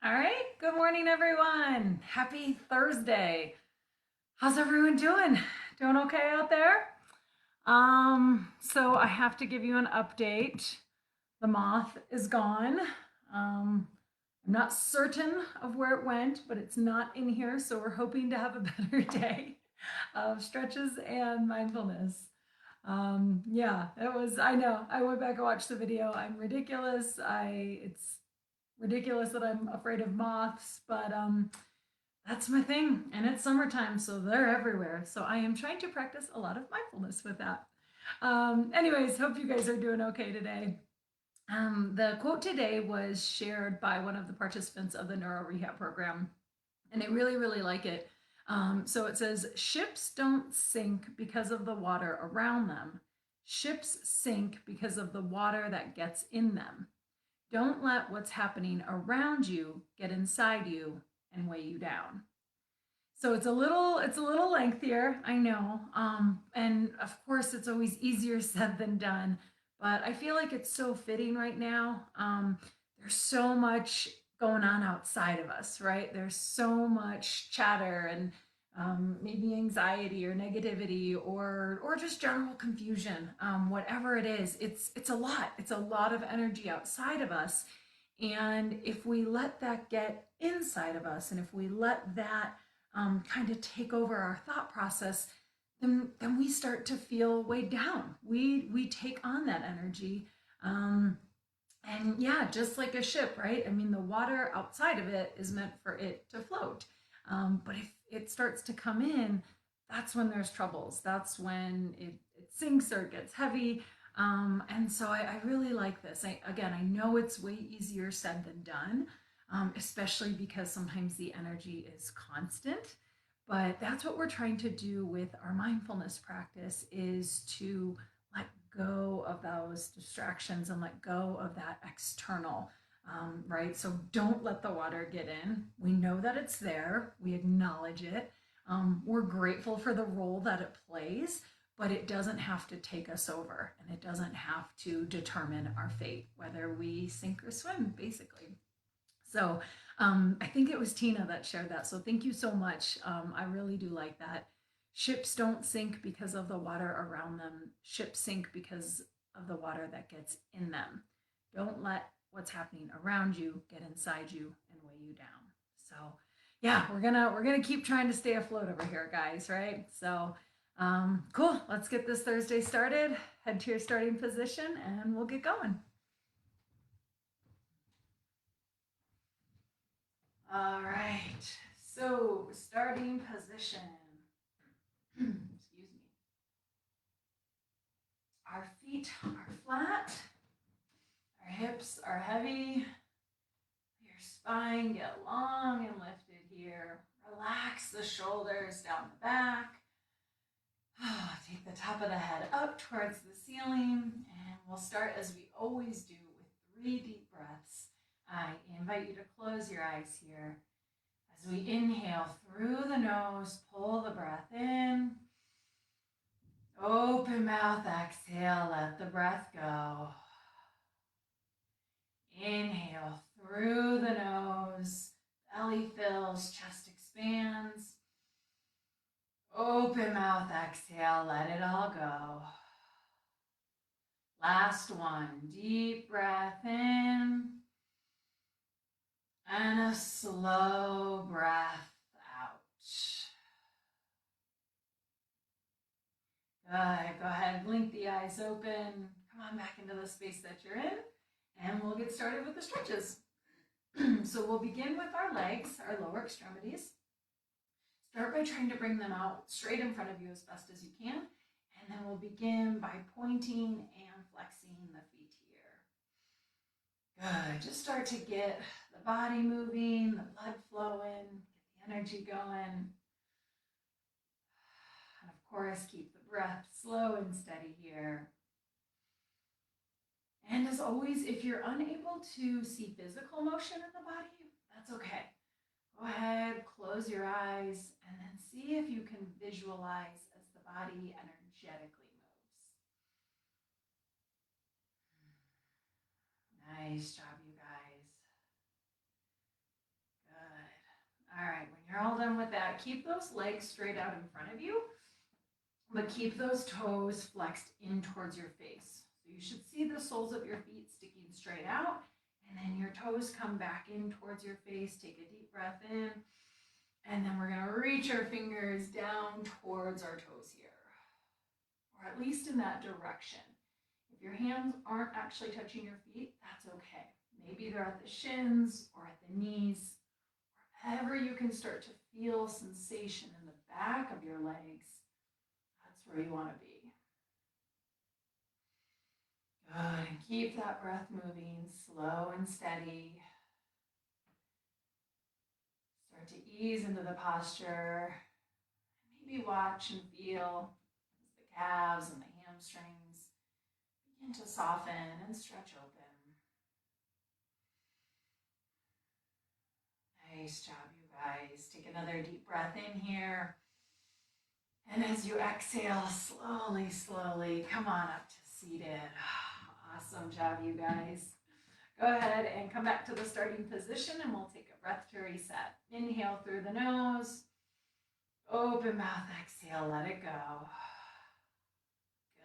All right. Good morning, everyone. Happy Thursday. How's everyone doing? Doing okay out there? So I have to give you an update. The moth is gone. I'm not certain of where it went, but it's not in here. So we're hoping to have a better day of stretches and mindfulness. Yeah, it was, I know. I went back and watched the video. I'm ridiculous. It's ridiculous that I'm afraid of moths, but that's my thing. And it's summertime, so they're everywhere. So I am trying to practice a lot of mindfulness with that. Anyways, hope you guys are doing okay today. The quote today was shared by one of the participants of the neuro rehab program, and I really, really like it. So it says, ships don't sink because of the water around them. Ships sink because of the water that gets in them. Don't let what's happening around you get inside you and weigh you down. So it's a little lengthier, I know. And of course it's always easier said than done, but I feel like it's so fitting right now. There's so much going on outside of us, right? There's so much chatter and maybe anxiety or negativity or just general confusion. Whatever it is, it's a lot. It's a lot of energy outside of us. And if we let that get inside of us, and if we let that kind of take over our thought process, then we start to feel weighed down. We take on that energy. And yeah, just like a ship, right? I mean, the water outside of it is meant for it to float. But if it starts to come in, that's when there's troubles. That's when it sinks or it gets heavy. And so I really like this. Again, I know it's way easier said than done, especially because sometimes the energy is constant. But that's what we're trying to do with our mindfulness practice is to let go of those distractions and let go of that external, right? So don't let the water get in. We know that it's there, we acknowledge it. We're grateful for the role that it plays, but it doesn't have to take us over and it doesn't have to determine our fate, whether we sink or swim, basically. So I think it was Tina that shared that. So thank you so much. I really do like that. Ships don't sink because of the water around them. Ships sink because of the water that gets in them. Don't let what's happening around you get inside you and weigh you down. So yeah, we're gonna keep trying to stay afloat over here, guys. Right? So cool. Let's get this Thursday started. Head to your starting position, and we'll get going. All right. So, starting position. Excuse me. Our feet are flat. Our hips are heavy. Your spine get long and lifted here. Relax the shoulders down the back. Take the top of the head up towards the ceiling. And we'll start as we always do with 3 deep breaths. I invite you to close your eyes here. As we inhale through the nose, pull the breath in. Open mouth, exhale, let the breath go. Inhale through the nose, belly fills, chest expands. Open mouth, exhale, let it all go. Last one, deep breath in. And a slow breath out. Good. Go ahead, blink the eyes open. Come on back into the space that you're in. And we'll get started with the stretches. So we'll begin with our legs, our lower extremities. Start by trying to bring them out straight in front of you as best as you can. And then we'll begin by pointing and flexing the feet here. Good. Just start to get the body moving, the blood flowing, get the energy going. And of course, keep the breath slow and steady here. And as always, if you're unable to see physical motion in the body, that's okay. Go ahead, close your eyes, and then see if you can visualize as the body energetically moves. Nice job, you guys. All right, when you're all done with that, keep those legs straight out in front of you, but keep those toes flexed in towards your face. So you should see the soles of your feet sticking straight out, and then your toes come back in towards your face. Take a deep breath in, and then we're going to reach our fingers down towards our toes here, or at least in that direction. If your hands aren't actually touching your feet, that's okay. Maybe they're at the shins or at the knees. Wherever you can start to feel sensation in the back of your legs, that's where you want to be. Good, and keep that breath moving, slow and steady. Start to ease into the posture. Maybe watch and feel as the calves and the hamstrings begin to soften and stretch open. Nice job, you guys. Take another deep breath in here. And as you exhale, slowly, slowly, come on up to seated. Awesome job, you guys. Go ahead and come back to the starting position and we'll take a breath to reset. Inhale through the nose. Open mouth, exhale, let it go.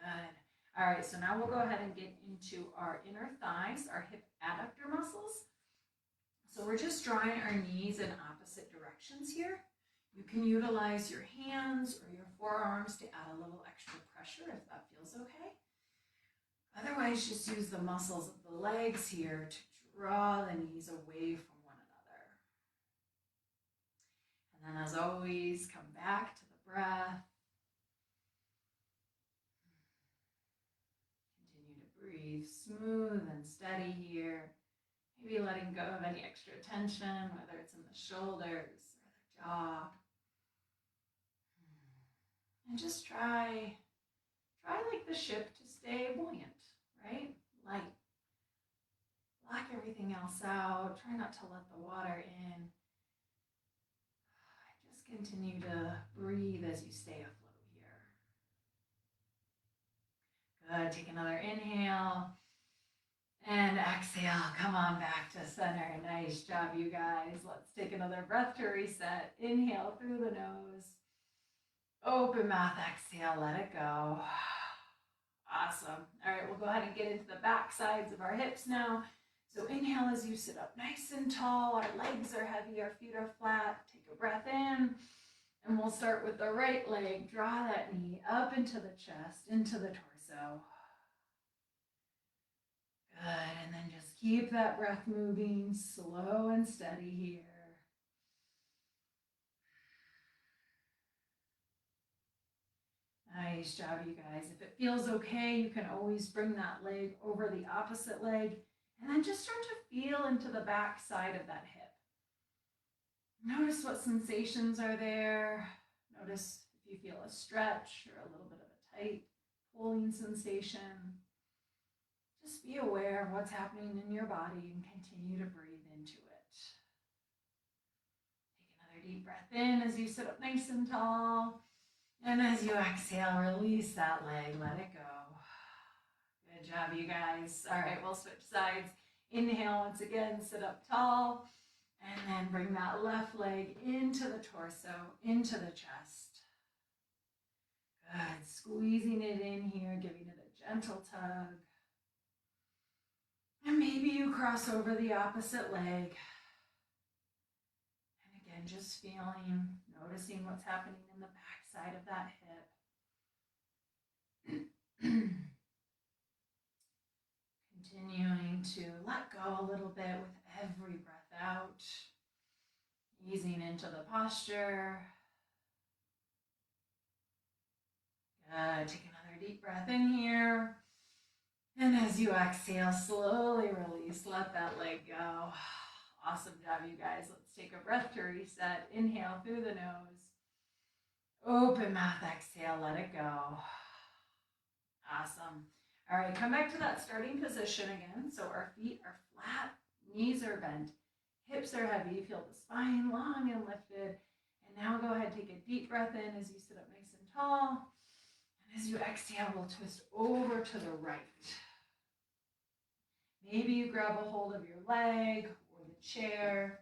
Good. All right, so now we'll go ahead and get into our inner thighs, our hip adductor muscles. So we're just drawing our knees in opposite directions here. You can utilize your hands or your forearms to add a little extra pressure if that feels okay. Otherwise, just use the muscles of the legs here to draw the knees away from one another. And then as always, come back to the breath. Continue to breathe smooth and steady here. Maybe letting go of any extra tension, whether it's in the shoulders or the jaw. And just try like the ship to stay buoyant, right? Light. Block everything else out. Try not to let the water in. Just continue to breathe as you stay afloat here. Good. Take another inhale. And exhale, come on back to center. Nice job, you guys. Let's take another breath to reset. Inhale through the nose. Open mouth, exhale, let it go. Awesome. All right, we'll go ahead and get into the back sides of our hips now. So inhale as you sit up nice and tall. Our legs are heavy, our feet are flat. Take a breath in. And we'll start with the right leg. Draw that knee up into the chest, into the torso. Good, and then just keep that breath moving, slow and steady here. Nice job, you guys. If it feels okay, you can always bring that leg over the opposite leg, and then just start to feel into the back side of that hip. Notice what sensations are there. Notice if you feel a stretch or a little bit of a tight pulling sensation. Just be aware of what's happening in your body and continue to breathe into it. Take another deep breath in as you sit up nice and tall. And as you exhale, release that leg, let it go. Good job, you guys. All right, we'll switch sides. Inhale once again, sit up tall. And then bring that left leg into the torso, into the chest. Good, squeezing it in here, giving it a gentle tug. And maybe you cross over the opposite leg. And again, just feeling, noticing what's happening in the back side of that hip. Continuing to let go a little bit with every breath out. Easing into the posture. Good. Take another deep breath in here. And as you exhale, slowly release. Let that leg go. Awesome job, you guys. Let's take a breath to reset. Inhale through the nose. Open mouth, exhale, let it go. Awesome. All right, come back to that starting position again. So our feet are flat, knees are bent, hips are heavy. Feel the spine long and lifted. And now go ahead, take a deep breath in as you sit up nice and tall. And as you exhale, we'll twist over to the right. Maybe you grab a hold of your leg or the chair,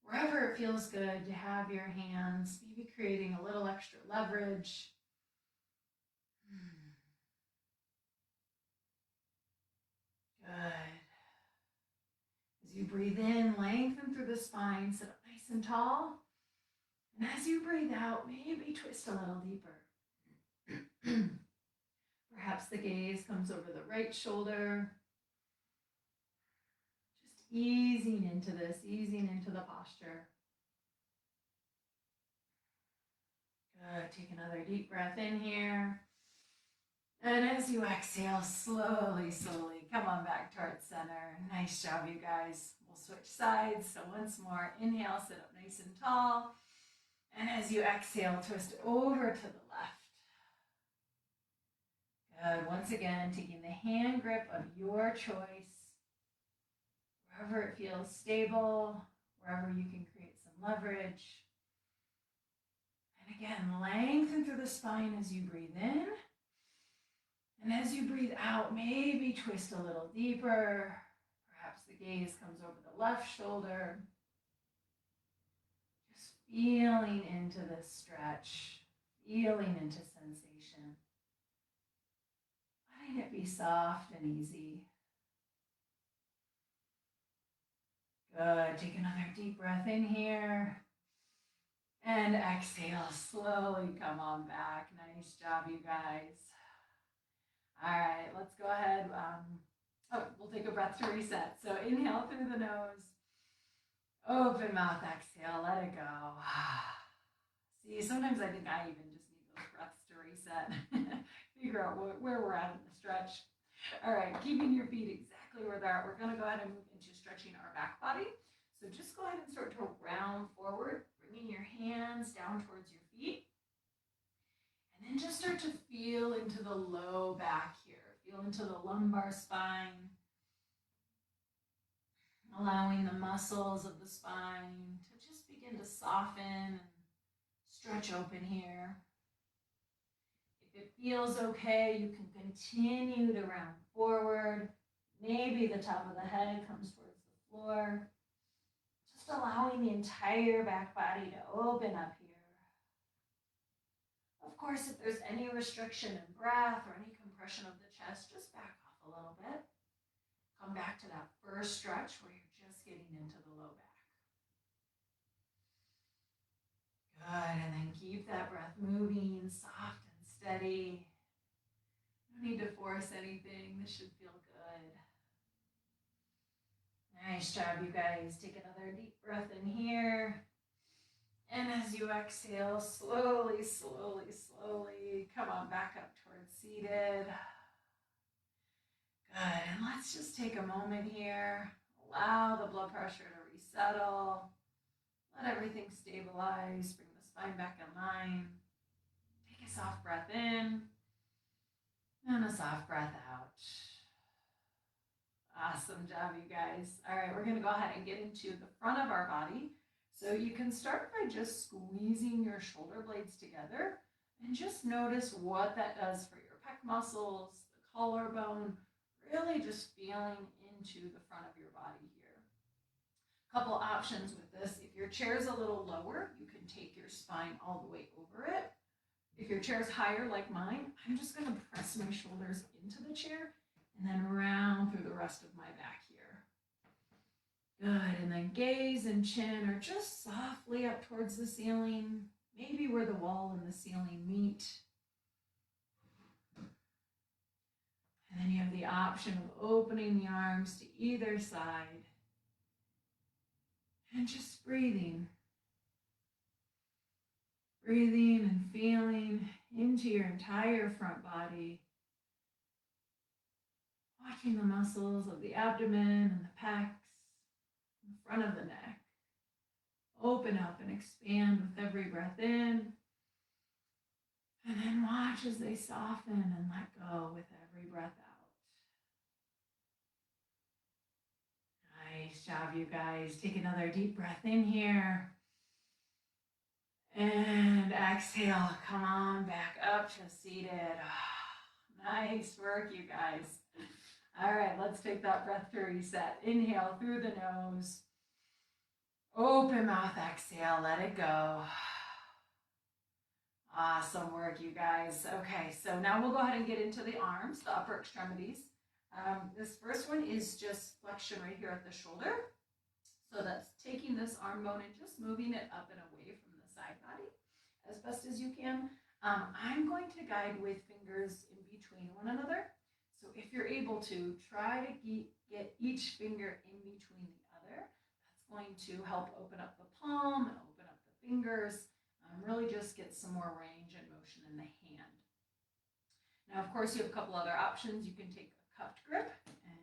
wherever it feels good to have your hands, maybe creating a little extra leverage. Good. As you breathe in, lengthen through the spine, sit up nice and tall. And as you breathe out, maybe twist a little deeper. Perhaps the gaze comes over the right shoulder. Just easing into this, easing into the posture. Good. Take another deep breath in here. And as you exhale, slowly, slowly come on back towards center. Nice job, you guys. We'll switch sides. So once more, inhale, sit up nice and tall. And as you exhale, twist over to the left. Good. Once again, taking the hand grip of your choice. Wherever it feels stable, wherever you can create some leverage. And again, lengthen through the spine as you breathe in. And as you breathe out, maybe twist a little deeper. Perhaps the gaze comes over the left shoulder. Just feeling into this stretch, feeling into sensation. Letting it be soft and easy. Good. Take another deep breath in here. And exhale, slowly come on back. Nice job, you guys. All right, let's go ahead. We'll take a breath to reset. So inhale through the nose. Open mouth, exhale, let it go. See, sometimes I think I even just need those breaths to reset. Figure out where we're at in the stretch. All right, keeping your feet exactly where they're at. We're gonna go ahead and move into stretching our back body. So just go ahead and start to round forward, bringing your hands down towards your feet. And then just start to feel into the low back here. Feel into the lumbar spine. Allowing the muscles of the spine to just begin to soften and stretch open here. If it feels okay, you can continue to round forward. Maybe the top of the head comes towards the floor. Just allowing the entire back body to open up here. Of course, if there's any restriction in breath or any compression of the chest, just back off a little bit. Come back to that first stretch where you're just getting into the low back. Good, and then keep that breath moving, soft and steady. No need to force anything. This should feel good. Nice job, you guys. Take another deep breath in here. And as you exhale, slowly, slowly, slowly, come on back up towards seated. Good, and let's just take a moment here. Allow the blood pressure to resettle. Let everything stabilize. Bring the spine back in line. Take a soft breath in and a soft breath out. Awesome job, you guys. All right, we're going to go ahead and get into the front of our body. So you can start by just squeezing your shoulder blades together and just notice what that does for your pec muscles, the collarbone, really just feeling into the front of your body here. A couple options with this. If your chair is a little lower, you can take your spine all the way over it. If your chair is higher like mine, I'm just going to press my shoulders into the chair and then round through the rest of my back here. Good, and then gaze and chin are just softly up towards the ceiling, maybe where the wall and the ceiling meet. And then you have the option of opening the arms to either side and just breathing. Breathing and feeling into your entire front body. Watching the muscles of the abdomen and the pecs, the front of the neck. Open up and expand with every breath in. And then watch as they soften and let go with every breath out. Nice job, you guys. Take another deep breath in here. And exhale, come on back up to seated. Nice work, you guys. All right, let's take that breath to reset. Inhale through the nose. Open mouth, exhale, let it go. Awesome work, you guys. Okay, so now we'll go ahead and get into the arms, the upper extremities. This first one is just flexion right here at the shoulder. So that's taking this arm bone and just moving it up and away from the side body as best as you can. I'm going to guide with fingers in between one another. So if you're able to, try to get each finger in between the other. That's going to help open up the palm and open up the fingers. Really just get some more range and motion in the hand. Now, of course, you have a couple other options. You can take a cupped grip and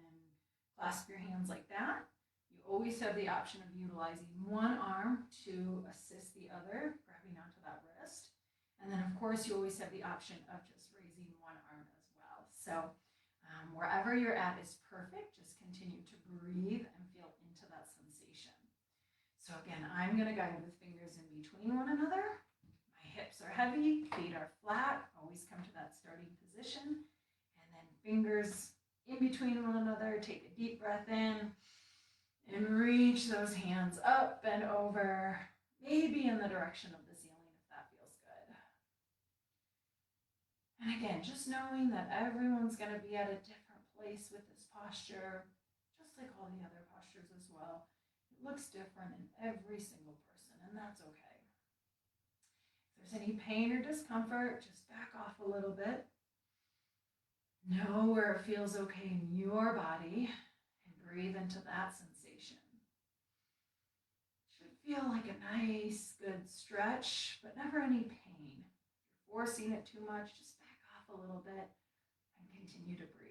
clasp your hands like that. You always have the option of utilizing one arm to assist the other, grabbing onto that wrist. And then, of course, you always have the option of just raising one arm as well. So wherever you're at is perfect. Just continue to breathe and feel into that sensation. So again, I'm going to guide with fingers in between one another. My hips are heavy, feet are flat. Always come to that starting position. And then fingers in between one another. Take a deep breath in and reach those hands up and over, maybe in the direction of the ceiling if that feels good. And again, just knowing that everyone's going to be at a different place with this posture, just like all the other postures as well. Looks different in every single person, and that's okay. If there's any pain or discomfort, just back off a little bit. Know where it feels okay in your body and breathe into that sensation. Should feel like a nice, good stretch, but never any pain. If you're forcing it too much, just back off a little bit and continue to breathe.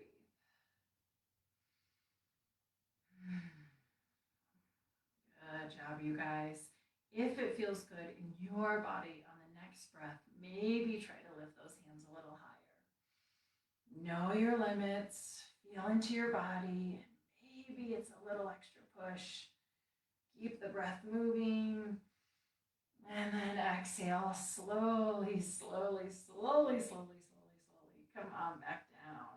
Good job, you guys. If it feels good in your body on the next breath, maybe try to lift those hands a little higher. Know your limits, feel into your body, and maybe it's a little extra push. Keep the breath moving, and then exhale slowly, slowly, slowly, slowly, slowly, slowly. Come on back down.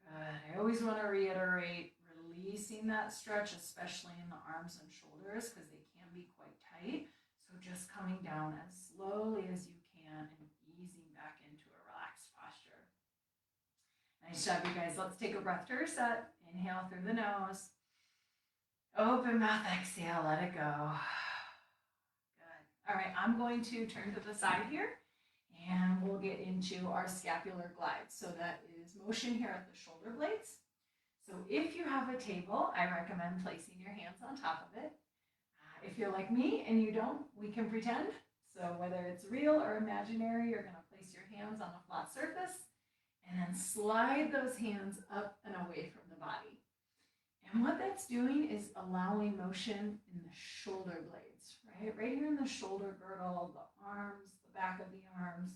Good. I always want to reiterate releasing that stretch, especially in the arms and shoulders, because they can be quite tight. So just coming down as slowly as you can and easing back into a relaxed posture. Nice job, you guys. Let's take a breath to reset. Inhale through the nose. Open mouth, exhale, let it go. Good. All right, I'm going to turn to the side here, and we'll get into our scapular glides. So that is motion here at the shoulder blades. So if you have a table, I recommend placing your hands on top of it. If you're like me and you don't, we can pretend. So whether it's real or imaginary, you're going to place your hands on a flat surface and then slide those hands up and away from the body. And what that's doing is allowing motion in the shoulder blades, right? Right here in the shoulder girdle, the arms, the back of the arms.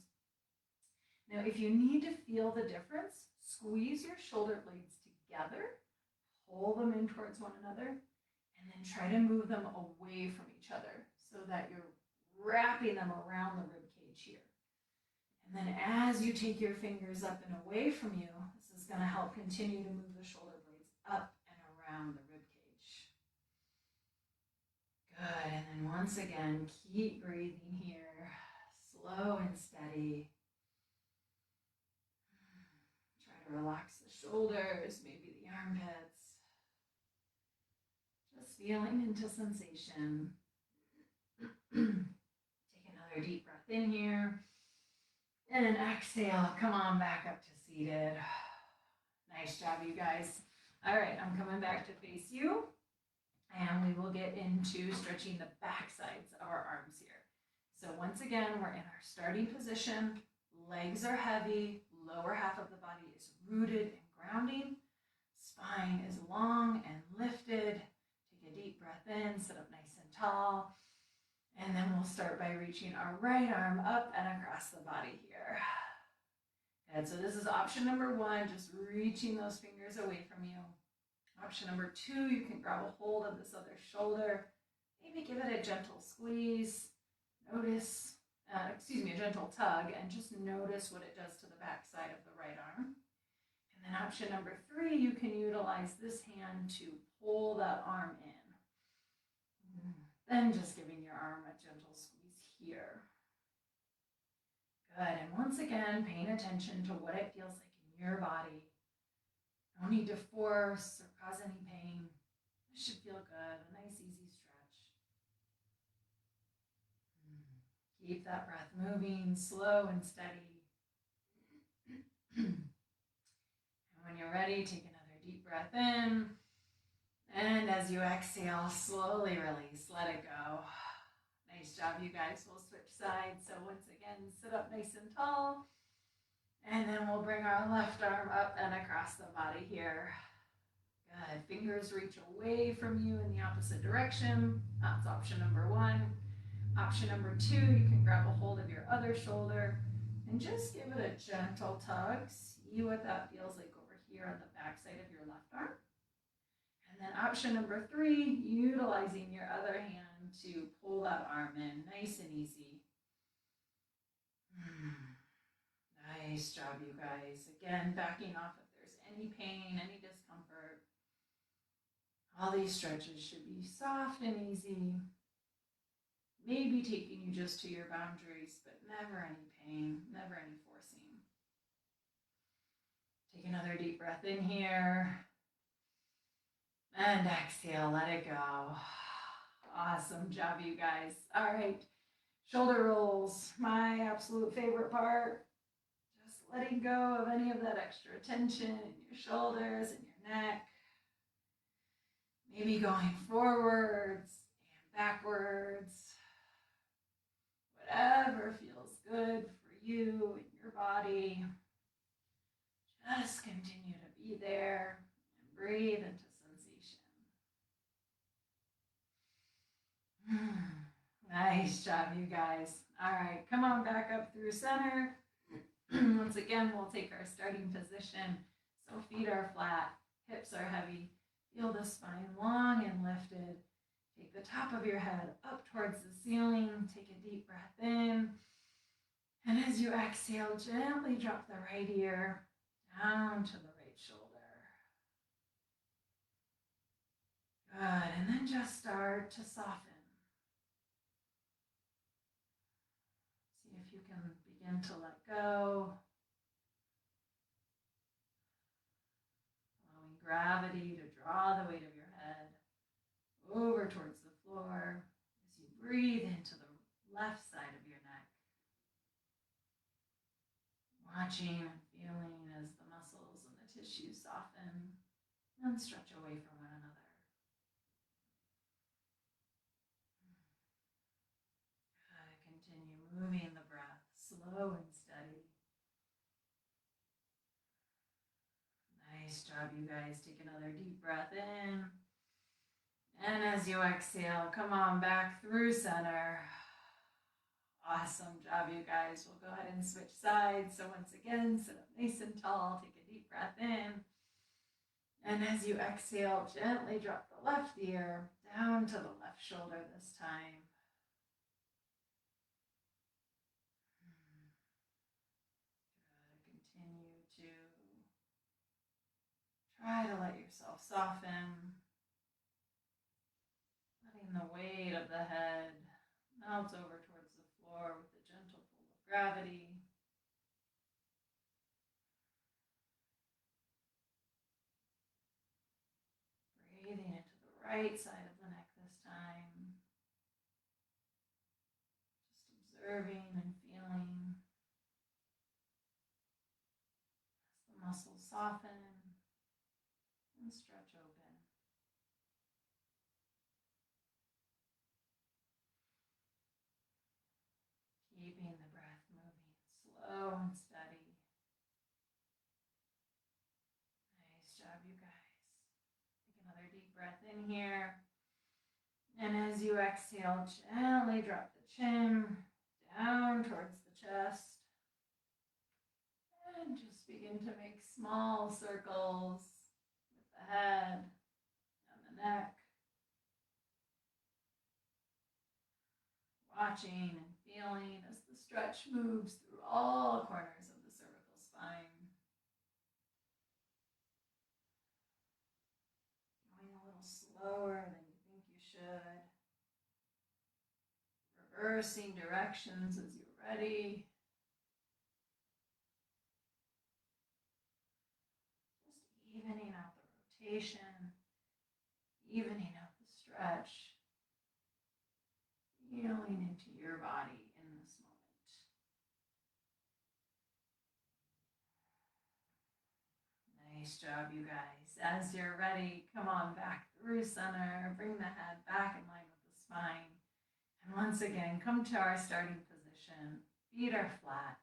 Now, if you need to feel the difference, squeeze your shoulder blades together, pull them in towards one another, and then try to move them away from each other so that you're wrapping them around the rib cage here. And then as you take your fingers up and away from you, this is going to help continue to move the shoulder blades up and around the rib cage. Good. And then once again, keep breathing here, slow and steady. Try to relax the shoulders, maybe the armpits. Just feeling into sensation. Take another deep breath in here. And then exhale, come on back up to seated. Nice job, you guys. All right, I'm coming back to face you. And we will get into stretching the back sides of our arms here. So once again, we're in our starting position. Legs are heavy. Lower half of the body is rooted and grounding. Spine is long and lifted. Take a deep breath in, sit up nice and tall. And then we'll start by reaching our right arm up and across the body here. Good, so this is option number one, just reaching those fingers away from you. Option number two, you can grab a hold of this other shoulder. Maybe give it a gentle squeeze. Notice, a gentle tug, and just notice what it does to the back side of the right arm. And then option number three, you can utilize this hand to pull that arm in. Then just giving your arm a gentle squeeze here. Good. And once again, paying attention to what it feels like in your body. No need to force or cause any pain. It should feel good. A nice, easy stretch. Keep that breath moving, slow and steady. And when you're ready, take another deep breath in. And as you exhale, slowly release. Let it go. Nice job, you guys. We'll switch sides. So once again, sit up nice and tall. And then we'll bring our left arm up and across the body here. Good. Fingers reach away from you in the opposite direction. That's option number one. Option number two, you can grab a hold of your other shoulder and just give it a gentle tug. See what that feels like over here on the back side of your left arm. And then option number three, utilizing your other hand to pull that arm in, nice and easy. Nice job, you guys. Again, backing off if there's any pain, any discomfort. All these stretches should be soft and easy. Maybe taking you just to your boundaries, but never any pain, never any forcing. Take another deep breath in here. And exhale, let it go. Awesome job, you guys. All right, shoulder rolls, my absolute favorite part. Just letting go of any of that extra tension in your shoulders and your neck. Maybe going forwards and backwards. Whatever feels good for you and your body. Just continue to be there and breathe into Nice job, you guys. All right, come on back up through center. Once again, we'll take our starting position. So feet are flat, hips are heavy. Feel the spine long and lifted. Take the top of your head up towards the ceiling. Take a deep breath in. And as you exhale, gently drop the right ear down to the right shoulder. Good, and then just start to soften. If you can begin to let go, allowing gravity to draw the weight of your head over towards the floor as you breathe into the left side of your neck. Watching and feeling as the muscles and the tissues soften and stretch away from one another. Continue moving the breath slow and steady. Nice job, you guys. Take another deep breath in. And as you exhale, come on back through center. Awesome job, you guys. We'll go ahead and switch sides. So once again, sit up nice and tall. Take a deep breath in. And as you exhale, gently drop the left ear down to the left shoulder this time. Try to let yourself soften, letting the weight of the head melt over towards the floor with a gentle pull of gravity. Breathing into the right side of the neck this time. Just observing and feeling as the muscles soften and stretch open. Keeping the breath moving slow and steady. Nice job, you guys. Take another deep breath in here. And as you exhale, gently drop the chin down towards the chest. And just begin to make small circles with the head and the neck. Watching and feeling as the stretch moves through all corners of the cervical spine. Going a little slower than you think you should. reversing directions as you're ready. Just evening out the rotation, evening out the stretch, feeling into your body in this moment. Nice job, you guys. As you're ready, come on back through center, bring the head back in line with the spine. And once again, come to our starting position. Feet are flat,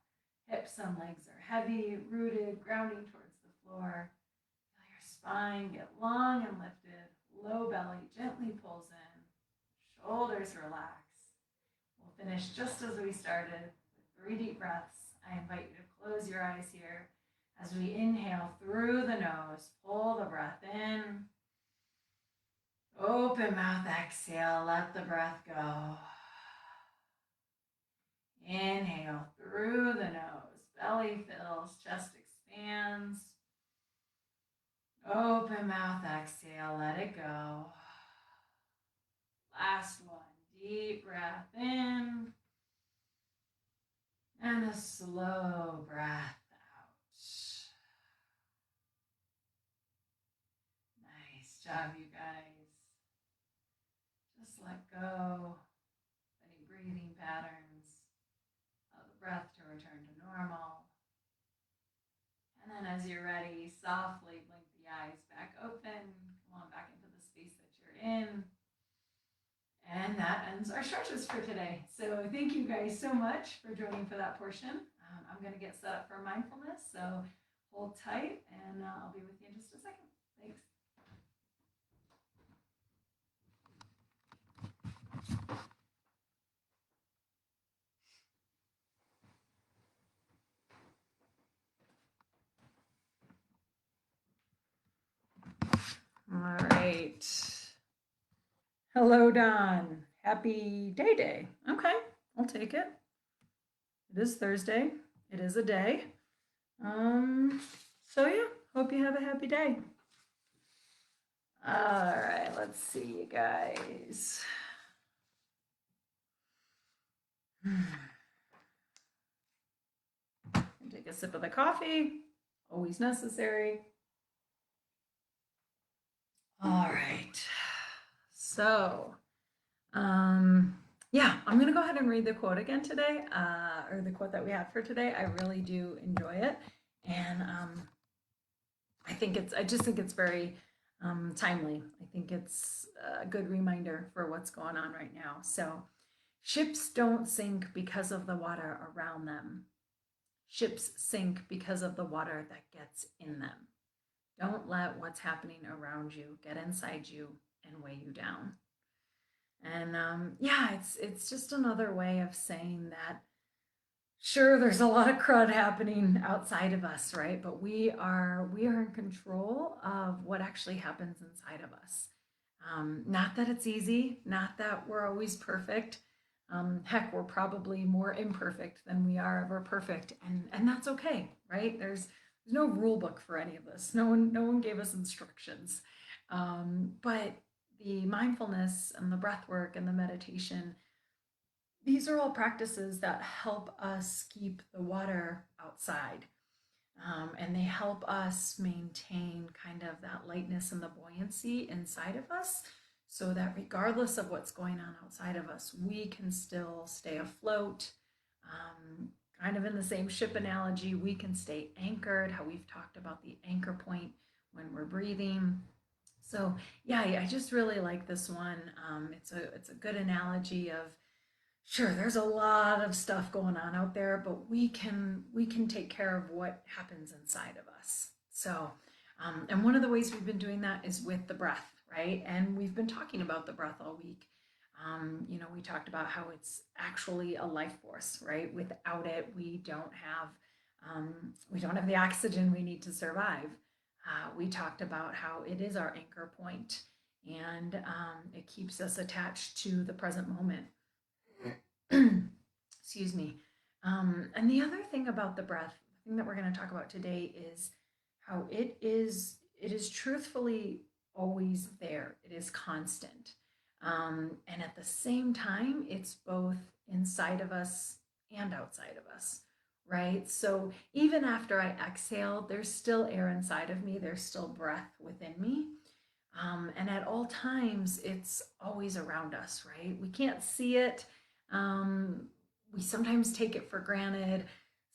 hips and legs are heavy, rooted, grounding towards the floor. Feel your spine get long and lifted, low belly gently pulls in, shoulders relax. We'll finish just as we started with 3 deep breaths. I invite you to close your eyes here as we inhale through the nose, pull the breath in. Open mouth, exhale, let the breath go. Inhale through the nose, belly fills, chest expands. Open mouth, exhale, let it go. Last one, deep breath in. And a slow breath out. Nice job, you guys. Just let go of any breathing patterns. Allow the breath to return to normal. And then as you're ready, softly blink the eyes back open. Come on back into the space that you're in. And that ends our stretches for today. So thank you guys so much for joining for that portion. I'm going to get set up for mindfulness. So hold tight and I'll be with you in just a second. Thanks. All right. Hello, Don. Happy day. Okay, I'll take it. It is Thursday. It is a day. So yeah, hope you have a happy day. All right, let's see, you guys. Take a sip of the coffee, always necessary. All right. So, yeah, I'm going to go ahead and read the quote again today, or the quote that we had for today. I really do enjoy it. And I just think it's very timely. I think it's a good reminder for what's going on right now. So, ships don't sink because of the water around them. Ships sink because of the water that gets in them. Don't let what's happening around you get inside you and weigh you down. And yeah, it's just another way of saying that, sure, there's a lot of crud happening outside of us, right? But we are in control of what actually happens inside of us. Not that it's easy, not that we're always perfect. Heck, we're probably more imperfect than we are ever perfect, and that's okay, right? There's no rule book for any of this. No one gave us instructions. But the mindfulness and the breath work and the meditation, these are all practices that help us keep the water outside. And they help us maintain kind of that lightness and the buoyancy inside of us, so that regardless of what's going on outside of us, we can still stay afloat. Kind of in the same ship analogy, we can stay anchored, how we've talked about the anchor point when we're breathing. So yeah, I just really like this one. It's a good analogy of, sure, there's a lot of stuff going on out there, but we can take care of what happens inside of us. So, and one of the ways we've been doing that is with the breath, right? And we've been talking about the breath all week. We talked about how it's actually a life force, right? Without it, we don't have the oxygen we need to survive. We talked about how it is our anchor point, and it keeps us attached to the present moment. Excuse me. And the other thing about the breath, the thing that we're going to talk about today, is how it is truthfully always there. It is constant. And at the same time, it's both inside of us and outside of us, right? So even after I exhale, there's still air inside of me, there's still breath within me. And at all times, it's always around us, right? We can't see it. We sometimes take it for granted.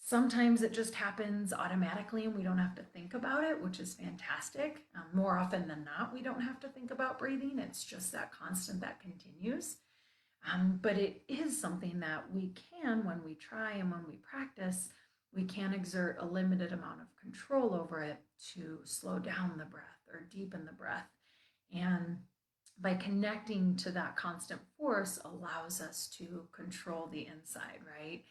Sometimes it just happens automatically and we don't have to think about it, which is fantastic. More often than not, we don't have to think about breathing. It's just that constant that continues. But it is something that we can, when we try and when we practice, we can exert a limited amount of control over it to slow down the breath or deepen the breath. And by connecting to that constant force allows us to control the inside, right?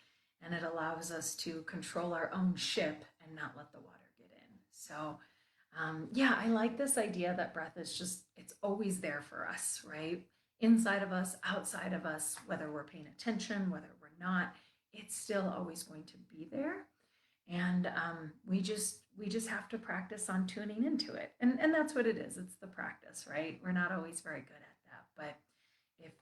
And it allows us to control our own ship and not let the water get in. So yeah, I like this idea that breath is just, it's always there for us, right? Inside of us, outside of us, whether we're paying attention, whether we're not, it's still always going to be there. And we just have to practice on tuning into it. And that's what it is. It's the practice, right? We're not always very good at that. But if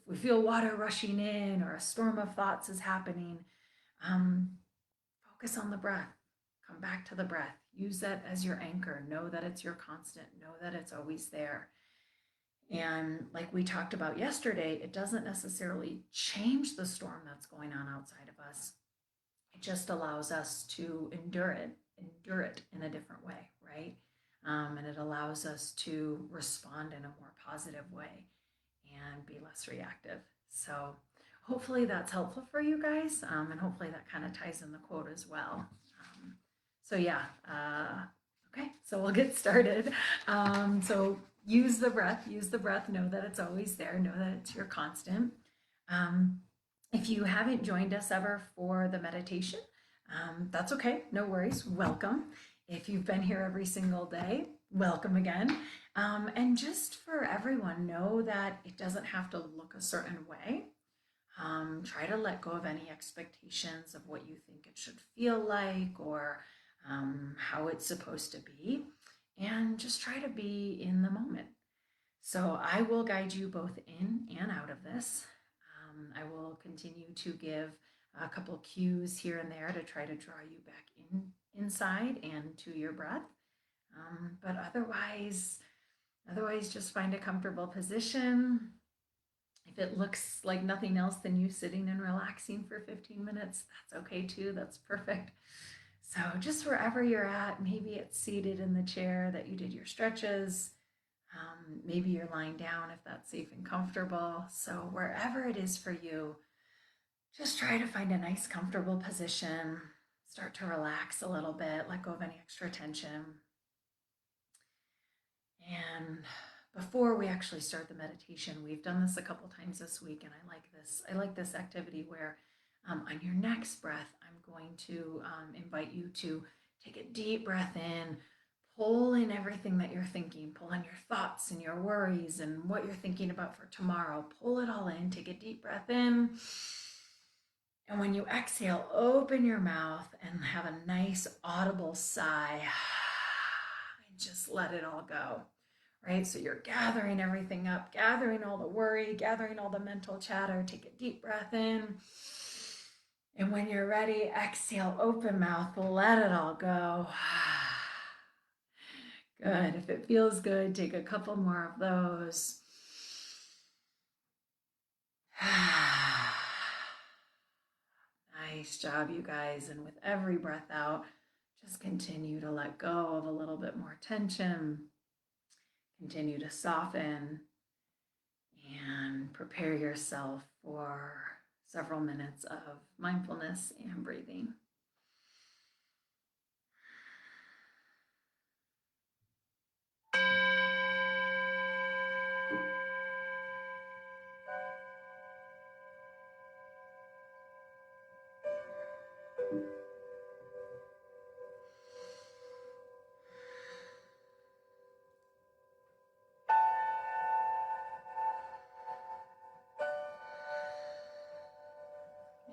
we feel water rushing in or a storm of thoughts is happening, focus on the breath. Come back to the breath. Use that as your anchor. Know that it's your constant. Know that it's always there. And like we talked about yesterday, it doesn't necessarily change the storm that's going on outside of us. It just allows us to endure it in a different way, right? And it allows us to respond in a more positive way and be less reactive. So hopefully that's helpful for you guys. And hopefully that kind of ties in the quote as well. So yeah, okay, so we'll get started. So use the breath, know that it's always there, know that it's your constant. If you haven't joined us ever for the meditation, that's okay, no worries, welcome. If you've been here every single day, welcome again. And just for everyone, know that it doesn't have to look a certain way. Try to let go of any expectations of what you think it should feel like or how it's supposed to be, and just try to be in the moment. So I will guide you both in and out of this. I will continue to give a couple cues here and there to try to draw you back inside and to your breath. But otherwise, just find a comfortable position. If it looks like nothing else than you sitting and relaxing for 15 minutes, that's okay too. That's perfect. So just wherever you're at, maybe it's seated in the chair that you did your stretches. Maybe you're lying down if that's safe and comfortable. So wherever it is for you, just try to find a nice, comfortable position. Start to relax a little bit, let go of any extra tension. And before we actually start the meditation, we've done this a couple times this week, and I like this activity where on your next breath, I'm going to invite you to take a deep breath in, pull in everything that you're thinking, pull in your thoughts and your worries and what you're thinking about for tomorrow. Pull it all in, take a deep breath in. And when you exhale, open your mouth and have a nice audible sigh. And just let it all go, right? So you're gathering everything up, gathering all the worry, gathering all the mental chatter. Take a deep breath in. And when you're ready, exhale, open mouth, let it all go. Good. If it feels good, take a couple more of those. Nice job, you guys. And with every breath out, just continue to let go of a little bit more tension. Continue to soften and prepare yourself for several minutes of mindfulness and breathing.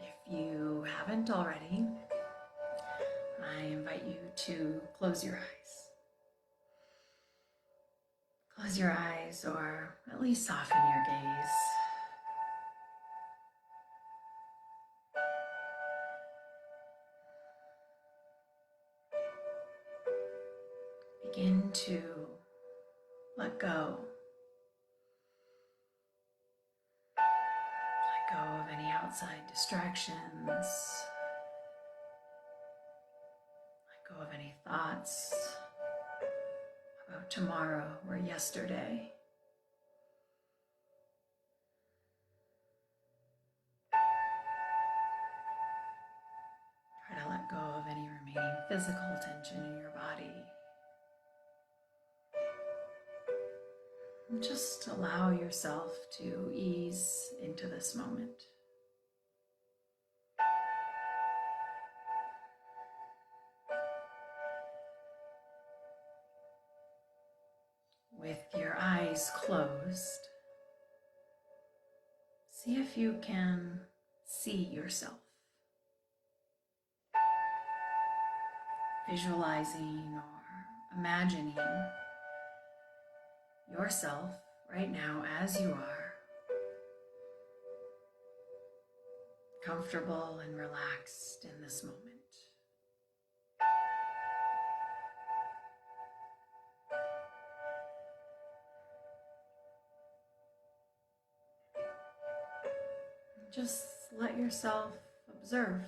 If you haven't already, I invite you to close your eyes. Close your eyes, or at least soften your gaze. begin to let go. Let go of any outside distractions. Let go of any thoughts about tomorrow or yesterday. Try to let go of any remaining physical tension in your body. And just allow yourself to ease into this moment. With your eyes closed, see if you can see yourself. Visualizing or imagining yourself right now as you are, comfortable and relaxed in this moment. Just let yourself observe.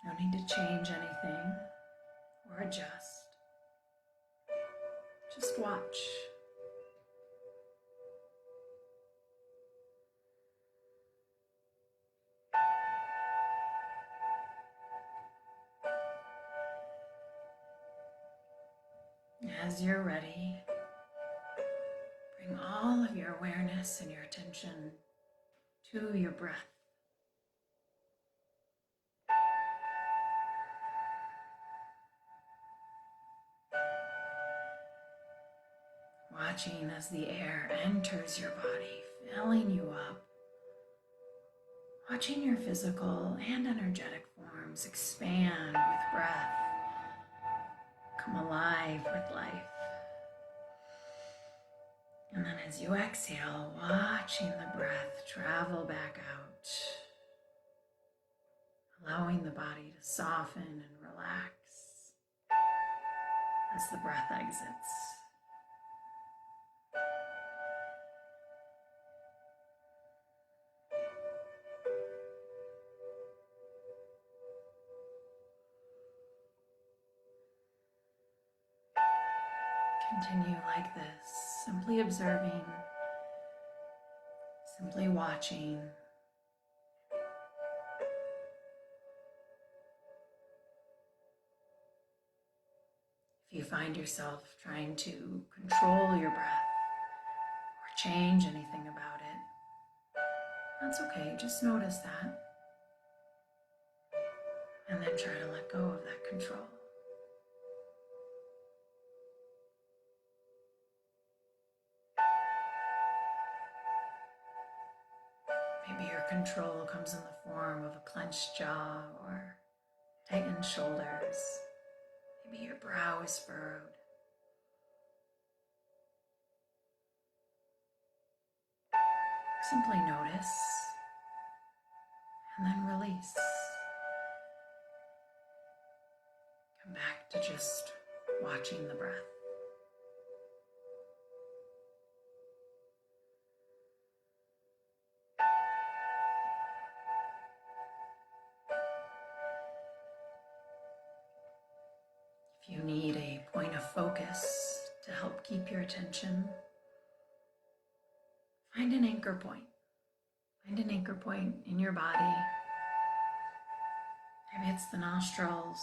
No need to change anything or adjust. Just watch. As you're ready, bring all of your awareness and your attention to your breath. Watching as the air enters your body, filling you up. Watching your physical and energetic forms expand with breath, come alive with life. And then as you exhale, watching the breath travel back out, allowing the body to soften and relax as the breath exits. Continue like this, simply observing, simply watching. If you find yourself trying to control your breath or change anything about it, that's okay, just notice that. And then try to let go of that control. Maybe your control comes in the form of a clenched jaw or tightened shoulders. Maybe your brow is furrowed. Simply notice and then release. Come back to just watching the breath. If you need a point of focus to help keep your attention, find an anchor point. Find an anchor point in your body. Maybe it's the nostrils,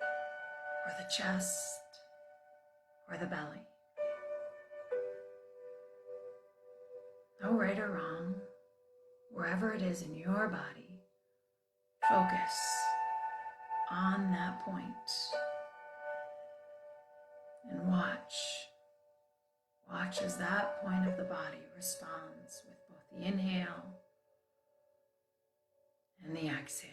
or the chest, or the belly. No right or wrong, wherever it is in your body, focus on that point and watch. Watch as that point of the body responds with both the inhale and the exhale.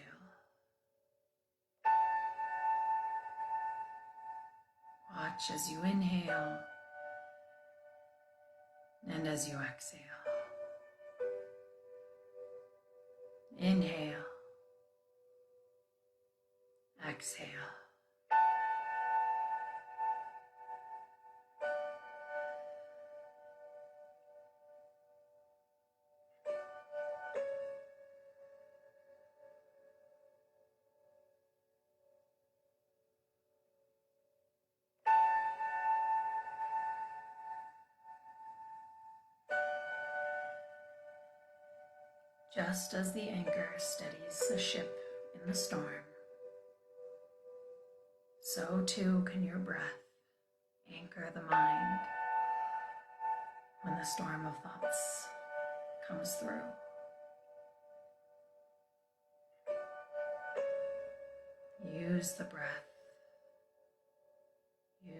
Watch as you inhale and as you exhale. Inhale. Exhale. Just as the anchor steadies the ship in the storm, so too can your breath anchor the mind when the storm of thoughts comes through. Use the breath.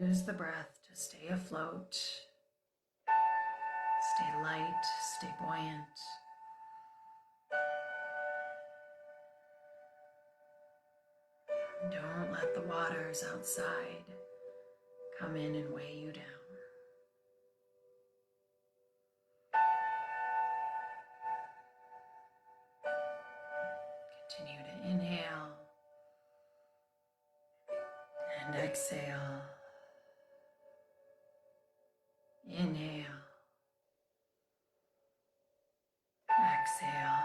Use the breath to stay afloat, stay light, stay buoyant. Don't let the waters outside come in and weigh you down. Continue to inhale and exhale. Inhale, exhale.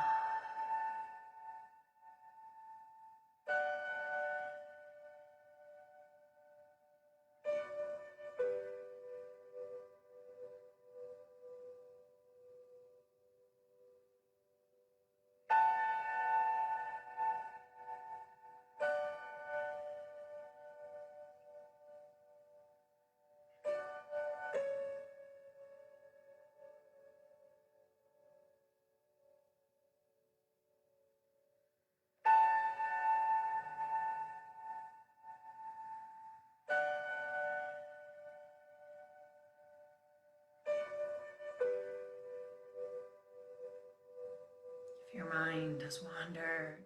If your mind has wandered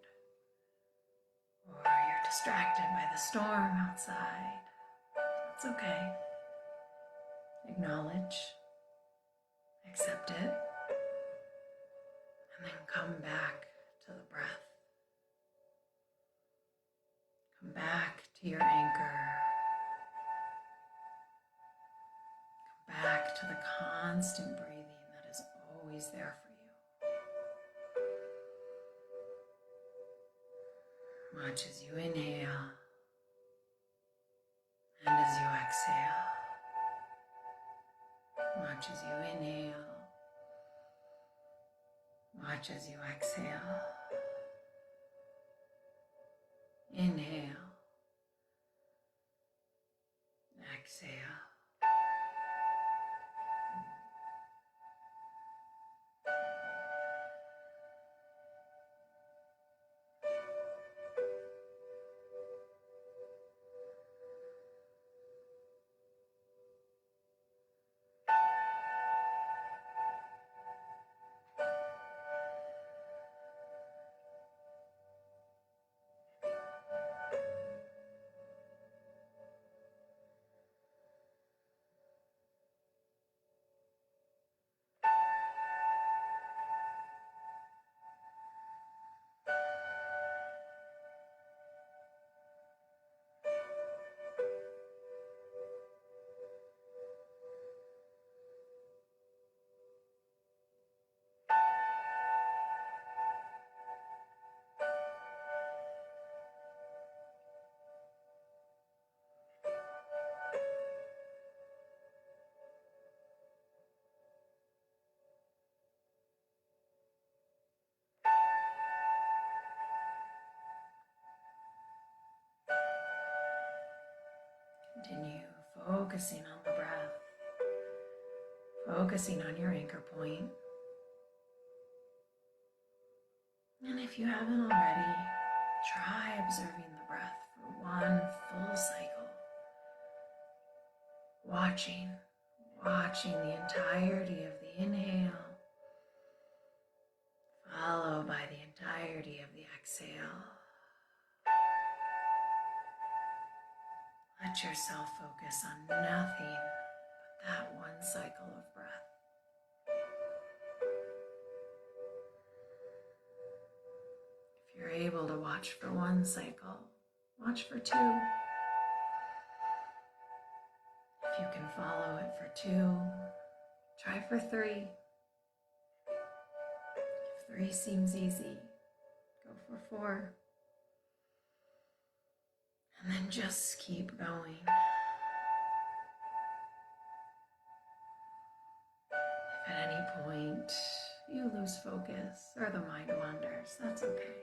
or you're distracted by the storm outside, that's okay. Acknowledge, accept it, and then come back to the breath. Come back to your anchor. Come back to the constant breathing that is always there for you. Watch as you inhale and as you exhale. Watch as you inhale. Watch as you exhale. Inhale. Exhale. Continue focusing on the breath, focusing on your anchor point. And if you haven't already, try observing the breath for one full cycle. Watching the entirety of the inhale, followed by the entirety of the exhale. Let yourself focus on nothing but that one cycle of breath. able to watch for one cycle, watch for two. If you can follow it for two, try for three. If three seems easy, go for four. And then just keep going. If at any point you lose focus or the mind wanders, that's okay.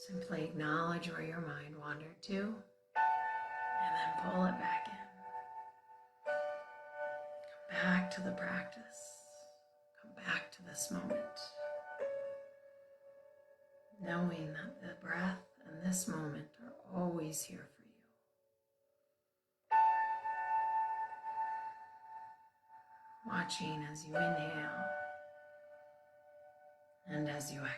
Simply acknowledge where your mind wandered to, and then pull it back in. Come back to the practice. Come back to this moment. Knowing that the breath and this moment are always here for you. Watching as you inhale and as you exhale.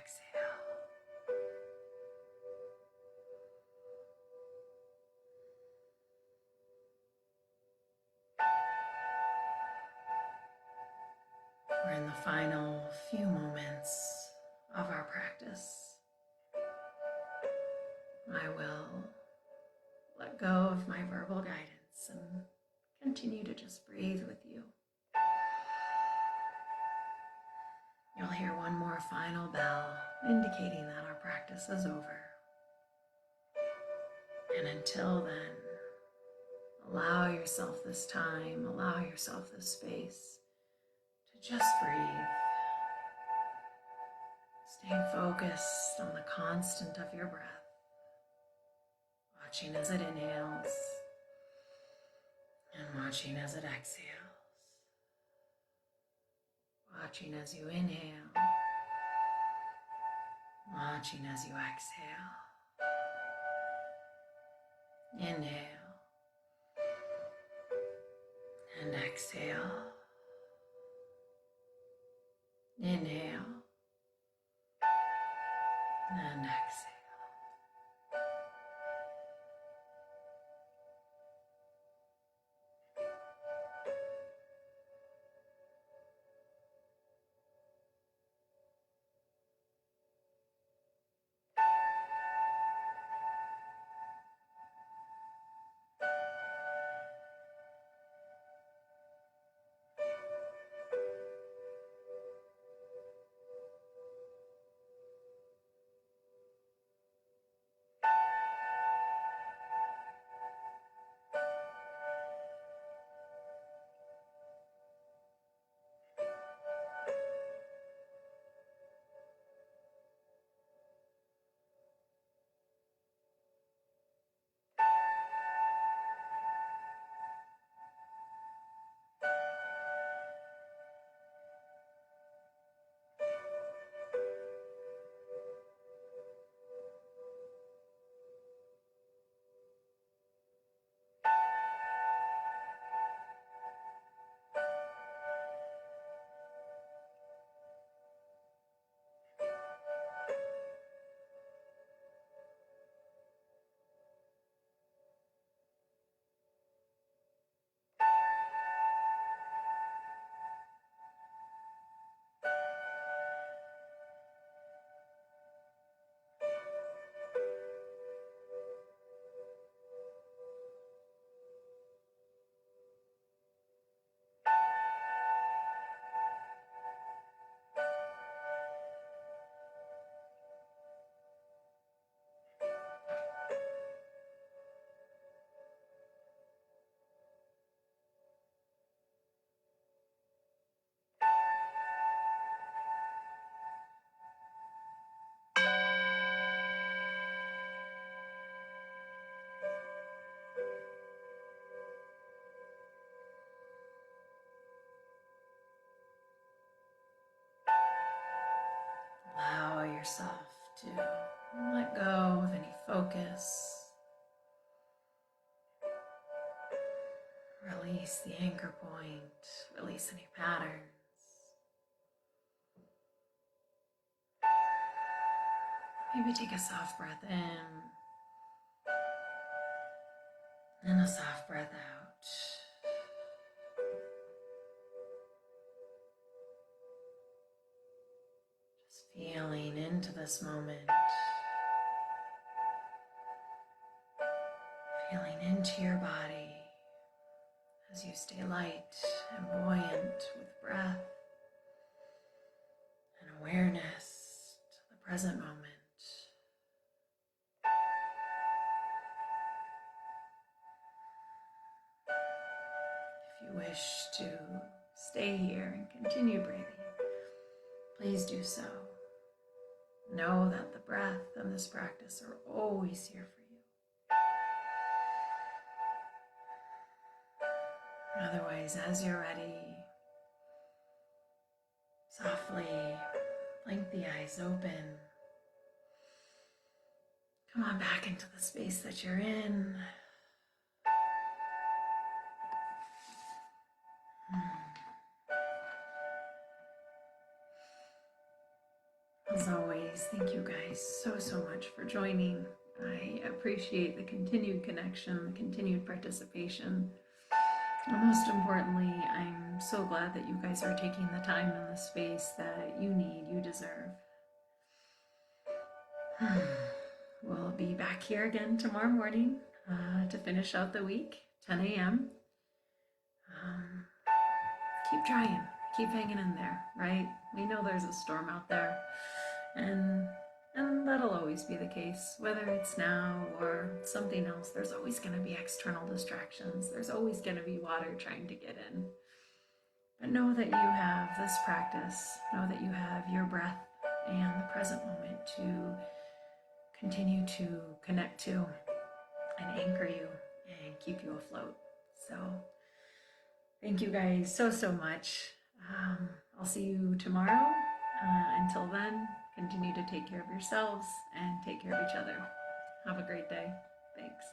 We're in the final few moments of our practice. I will let go of my verbal guidance and continue to just breathe with you. You'll hear one more final bell indicating that our practice is over. And until then, allow yourself this time, allow yourself this space to just breathe. Staying focused on the constant of your breath. Watching as it inhales and watching as it exhales. Watching as you inhale, watching as you exhale. Inhale and exhale. Inhale and exhale. Allow yourself to let go of any focus. Release the anchor point, release any patterns. Maybe take a soft breath in and a soft breath out. Just into this moment, feeling into your body as you stay light and buoyant with breath and awareness to the present moment. If you wish to stay here and continue breathing, please do so. Know that the breath and this practice are always here for you. Otherwise, as you're ready, softly blink the eyes open. Come on back into the space that you're in. As always, thank you guys so much for joining. I appreciate the continued connection, the continued participation. And most importantly, I'm so glad that you guys are taking the time and the space that you need, you deserve. We'll be back here again tomorrow morning to finish out the week, 10 a.m. Keep trying, keep hanging in there, right? We know there's a storm out there, and that'll always be the case, whether it's now or something else. There's always going to be external distractions. There's always going to be water trying to get in. But know that you have this practice. Know that you have your breath and the present moment to continue to connect to and anchor you and keep you afloat. So thank you guys so much. I'll see you tomorrow. Until then, continue to take care of yourselves and take care of each other. Have a great day. Thanks.